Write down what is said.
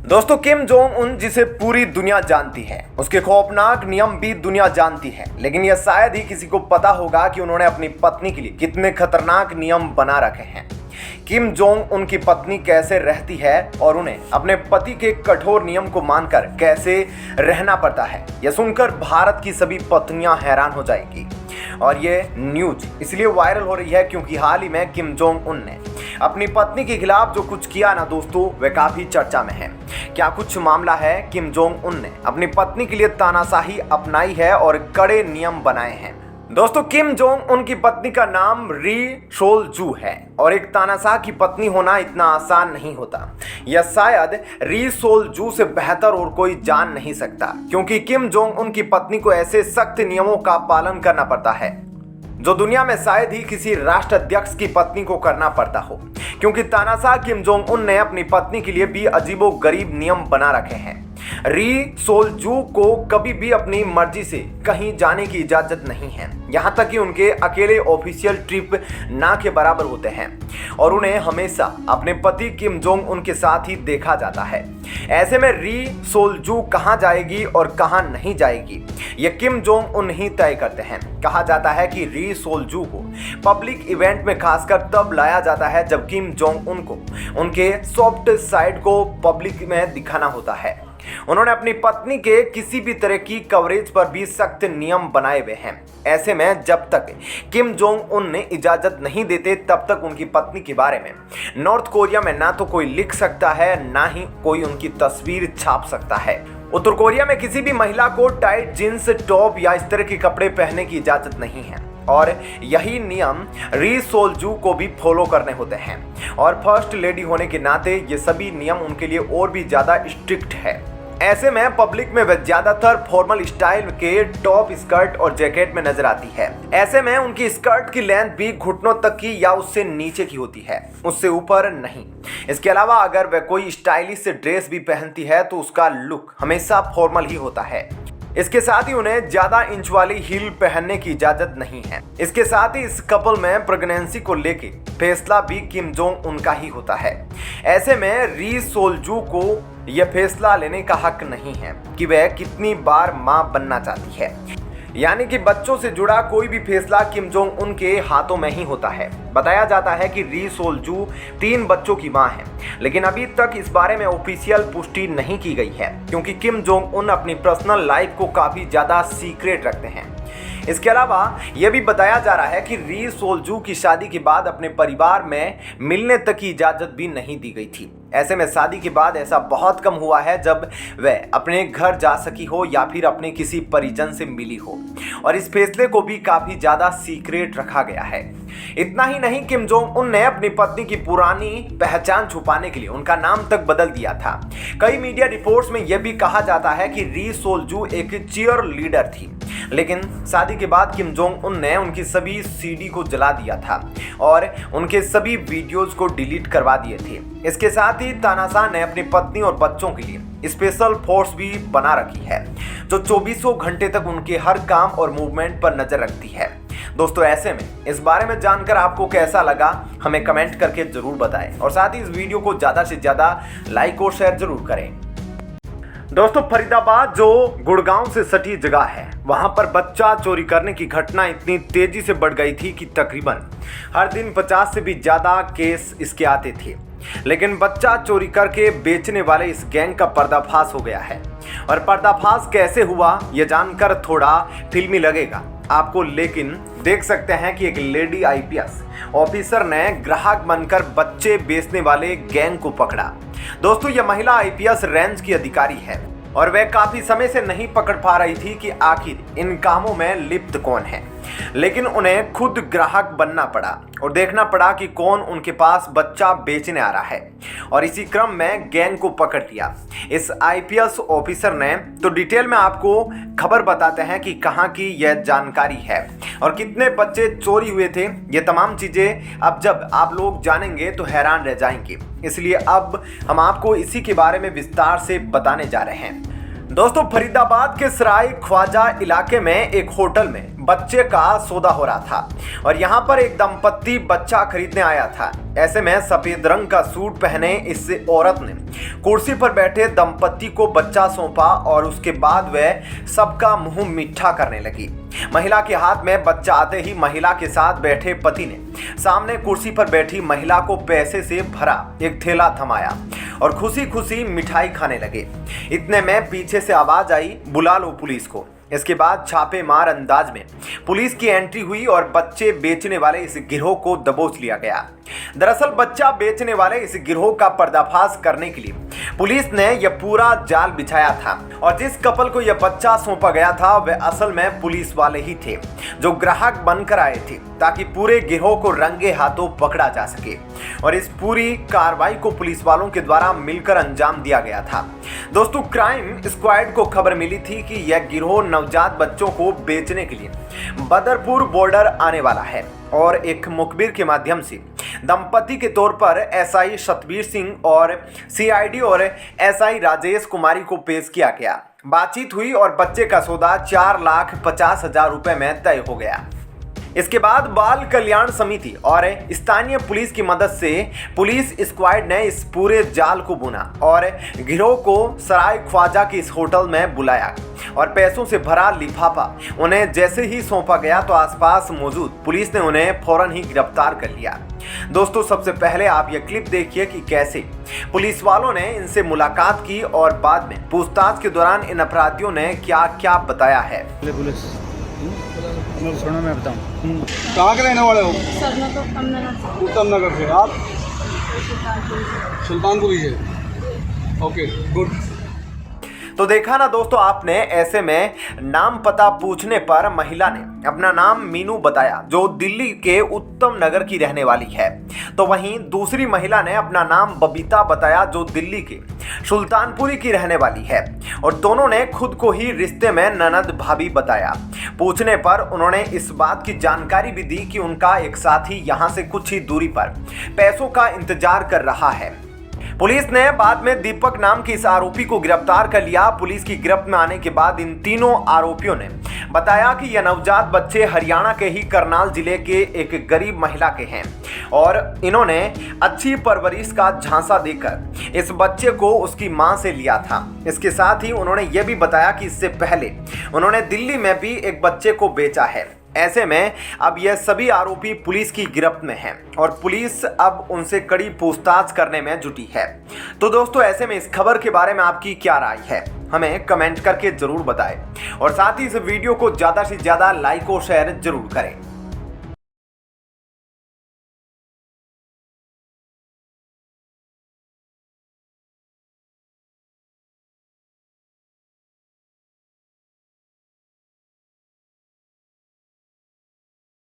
दोस्तों, Kim Jong Un जिसे पूरी दुनिया जानती है, उसके खौफनाक नियम भी दुनिया जानती है, लेकिन यह शायद ही किसी को पता होगा कि उन्होंने अपनी पत्नी के लिए कितने खतरनाक नियम बना रखे हैं। किम जोंग उनकी पत्नी कैसे रहती है और उन्हें अपने पति के कठोर नियम को मानकर कैसे रहना पड़ता है, यह सुनकर भारत की सभी पत्नियां हैरान हो जाएंगी। और ये न्यूज इसलिए वायरल हो रही है क्योंकि हाल ही में किम जोंग उन ने अपनी पत्नी के खिलाफ जो कुछ किया ना दोस्तों, वह काफी चर्चा में है। क्या कुछ मामला है? किम जोंग उन ने अपनी पत्नी के लिए तानाशाही अपनाई है और कड़े नियम बनाए हैं। दोस्तों, किम जोंग उन की पत्नी का नाम री सोल जू है और एक तानाशाह की पत्नी होना इतना आसान नहीं होता। यह शायद री सोल जू से बेहतर और कोई जान नहीं सकता, क्योंकि किम जोंग उन की पत्नी को ऐसे सख्त नियमों का पालन करना पड़ता है जो दुनिया में शायद ही किसी राष्ट्राध्यक्ष की पत्नी को करना पड़ता हो। क्योंकि तानाशाह किम जोंग उन ने अपनी पत्नी के लिए भी अजीबोगरीब नियम बना रखे हैं। री सोल जू को कभी भी अपनी मर्जी से कहीं जाने की इजाजत नहीं है, यहाँ तक कि उनके अकेले ऑफिशियल ट्रिप ना के बराबर होते हैं और उन्हें हमेशा अपने पति किम जोंग उन के साथ ही देखा जाता है। ऐसे में री सोल जू कहाँ जाएगी और कहाँ नहीं जाएगी, ये किम जोंग उन ही तय करते हैं। कहा जाता है कि री सोल जू को पब्लिक इवेंट में खासकर तब लाया जाता है जब किम जोंग उन को उनके सॉफ्ट साइड को पब्लिक में दिखाना होता है। उन्होंने अपनी पत्नी के किसी भी तरह की कवरेज पर भी सख्त नियम बनाए हुए हैं। ऐसे में जब तक किम जोंग उन ने इजाजत नहीं देते तब तक उनकी पत्नी के बारे में नॉर्थ कोरिया में ना तो कोई लिख सकता है, ना ही कोई उनकी तस्वीर छाप सकता है। उत्तर कोरिया में किसी भी महिला को टाइट जींस टॉप या इस तरह के कपड़े पहनने की इजाजत नहीं है और यही नियम री सोल जू को भी फॉलो करने होते हैं। और फर्स्ट लेडी होने के नाते ये सभी नियम उनके लिए और भी ज्यादा स्ट्रिक्ट है। ऐसे में पब्लिक में वे ज्यादातर फॉर्मल स्टाइल के टॉप, स्कर्ट और जैकेट में नजर आती है। ऐसे में उनकी स्कर्ट की लेंथ भी घुटनों तक की या उससे नीचे की होती है, उससे ऊपर नहीं। इसके अलावा अगर वह कोई स्टाइलिश ड्रेस भी पहनती है तो उसका लुक हमेशा फॉर्मल ही होता है। इसके साथ ही उन्हें ज्यादा इंच वाली हील पहनने की इजाजत नहीं है। इसके साथ ही इस कपल में प्रेगनेंसी को लेके फैसला भी किम जोंग उनका ही होता है। ऐसे में री सोल जू को यह फैसला लेने का हक नहीं है कि वह कितनी बार मां बनना चाहती है, यानी कि बच्चों से जुड़ा कोई भी फैसला किम जोंग उन के हाथों में ही होता है। बताया जाता है कि री सोल जू 3 बच्चों की मां है, लेकिन अभी तक इस बारे में ऑफिशियल पुष्टि नहीं की गई है, क्योंकि किम जोंग उन अपनी पर्सनल लाइफ को काफी ज्यादा सीक्रेट रखते हैं। इसके अलावा यह भी बताया जा रहा है कि री सोल जू की शादी के बाद अपने परिवार में मिलने तक की इजाजत भी नहीं दी गई थी। ऐसे में शादी के बाद ऐसा बहुत कम हुआ है जब वह अपने घर जा सकी हो या फिर अपने किसी परिजन से मिली हो, और इस फैसले को भी काफी ज्यादा सीक्रेट रखा गया है। इतना ही नहीं, किम जोंग उन ने अपनी पत्नी की पुरानी पहचान छुपाने के लिए उनका नाम तक बदल दिया था। कई मीडिया रिपोर्ट्स में यह भी कहा जाता है कि री सोल जू एक चीयर लीडर थी, लेकिन शादी के बाद किम जोंग उन ने उनकी सभी सीडी को जला दिया था और उनके सभी वीडियोज को डिलीट करवा दिए थे। इसके साथ ही तानाशाह ने अपनी पत्नी और बच्चों के लिए स्पेशल फोर्स भी बना रखी है जो 24 घंटे तक उनके हर काम और मूवमेंट पर नजर रखती है। दोस्तों, ऐसे में इस बारे में जानकर आपको कैसा लगा हमें कमेंट करके जरूर बताएं और साथ ही इस वीडियो को ज्यादा से ज्यादा लाइक और शेयर जरूर करें। दोस्तों, फरीदाबाद जो गुड़गांव से सटी जगह है, वहां पर बच्चा चोरी करने की घटना इतनी तेजी से बढ़ गई थी कि तकरीबन हर दिन 50 से भी ज्यादा केस इसके आते थे। लेकिन बच्चा चोरी करके बेचने वाले इस गैंग का पर्दाफाश हो गया है, और पर्दाफाश कैसे हुआ यह जानकर थोड़ा फिल्मी लगेगा आपको, लेकिन देख सकते हैं कि एक लेडी आईपीएस ऑफिसर ने ग्राहक बनकर बच्चे बेचने वाले गैंग को पकड़ा। दोस्तों, यह महिला आईपीएस रेंज की अधिकारी है और वह काफी समय से नहीं पकड़ पा रही थी कि आखिर इन कामों में लिप्त कौन है, लेकिन उन्हें खुद ग्राहक बनना पड़ा और देखना पड़ा कि कौन उनके पास बच्चा बेचने आ रहा है, और इसी क्रम में गैंग को पकड़ लिया इस आईपीएस ऑफिसर ने। तो डिटेल में आपको खबर बताते हैं कि कहां की यह जानकारी है और कितने बच्चे चोरी हुए थे। ये तमाम चीजें अब जब आप लोग जानेंगे तो हैरान रह जाएंगे, इसलिए अब हम आपको इसी के बारे में विस्तार से बताने जा रहे हैं। दोस्तों, फरीदाबाद के सराय ख्वाजा इलाके में एक होटल में बच्चे का सौदा हो रहा था और यहाँ पर एक दंपत्ति बच्चा खरीदने आया था। ऐसे में सफेद रंग का सूट पहने इस औरत ने कुर्सी पर बैठे दंपत्ति को बच्चा सौंपा और उसके बाद वह सबका मुंह मीठा करने लगी। महिला के हाथ में बच्चा आते ही महिला के साथ बैठे पति ने सामने कुर्सी पर बैठी महिला को पैसे से भरा एक थैला थमाया और खुशी खुशी मिठाई खाने लगे। इतने में पीछे से आवाज आई, बुला लो पुलिस को। इसके बाद छापेमार अंदाज में पुलिस की एंट्री हुई और बच्चे बेचने वाले इस गिरोह को दबोच लिया गया। दरअसल बच्चा बेचने वाले इस गिरोह का पर्दाफाश करने के लिए पुलिस ने यह पूरा जाल बिछाया था और जिस कपल को यह बच्चा सौंपा गया था वह असल में पुलिस वाले ही थे जो ग्राहक बनकर आए थे ताकि पूरे गिरोह को रंगे हाथों पकड़ा जा सके। और इस पूरी कार्रवाई को पुलिस वालों के द्वारा मिलकर अंजाम दिया गया था। दोस्तों, क्राइम स्क्वाड को खबर मिली थी कि यह गिरोह नवजात बच्चों को बेचने के लिए बदरपुर बॉर्डर आने वाला है और एक मुखबिर के माध्यम से दंपति के तौर पर एसआई सतबीर सिंह और सीआईडी और एसआई राजेश कुमारी को पेश किया गया। बातचीत हुई और बच्चे का सौदा 4,50,000 रुपए में तय हो गया। इसके बाद बाल कल्याण समिति और स्थानीय पुलिस की मदद से पुलिस स्क्वाड ने इस पूरे जाल को बुना और गिरोह को सराय ख्वाजा के इस होटल में बुलाया और पैसों से भरा लिफाफा उन्हें जैसे ही सौंपा गया तो आसपास मौजूद पुलिस ने उन्हें फौरन ही गिरफ्तार कर लिया। दोस्तों, सबसे पहले आप यह क्लिप देखिए कि कैसे पुलिस वालों ने इनसे मुलाकात की और बाद में पूछताछ के दौरान इन अपराधियों ने क्या क्या बताया है। सुनो, मैं बताऊं। कहाँ के रहने वाले हो? तो उत्तम नगर से। आप सुल्तानपुरी से। Okay, good. तो देखा ना दोस्तों आपने, ऐसे में नाम पता पूछने पर महिला ने अपना नाम मीनू बताया जो दिल्ली के उत्तम नगर की रहने वाली है, तो वहीं दूसरी महिला ने अपना नाम बबीता बताया जो दिल्ली के सुल्तानपुरी की रहने वाली है और दोनों ने खुद को ही रिश्ते में ननद भाभी बताया। पूछने पर उन्होंने इस बात की जानकारी भी दी कि उनका एक साथी यहाँ से कुछ ही दूरी पर पैसों का इंतजार कर रहा है। पुलिस ने बाद में दीपक नाम के इस आरोपी को गिरफ्तार कर लिया। पुलिस की गिरफ्त में आने के बाद इन तीनों आरोपियों ने बताया कि यह नवजात बच्चे हरियाणा के ही करनाल जिले के एक गरीब महिला के हैं और इन्होंने अच्छी परवरिश का झांसा देकर इस बच्चे को उसकी मां से लिया था। इसके साथ ही उन्होंने यह भी बताया कि इससे पहले उन्होंने दिल्ली में भी एक बच्चे को बेचा है। ऐसे में अब यह सभी आरोपी पुलिस की गिरफ्त में हैं और पुलिस अब उनसे कड़ी पूछताछ करने में जुटी है। तो दोस्तों, ऐसे में इस खबर के बारे में आपकी क्या राय है, हमें कमेंट करके जरूर बताएं और साथ ही इस वीडियो को ज़्यादा से ज़्यादा लाइक और शेयर जरूर करें।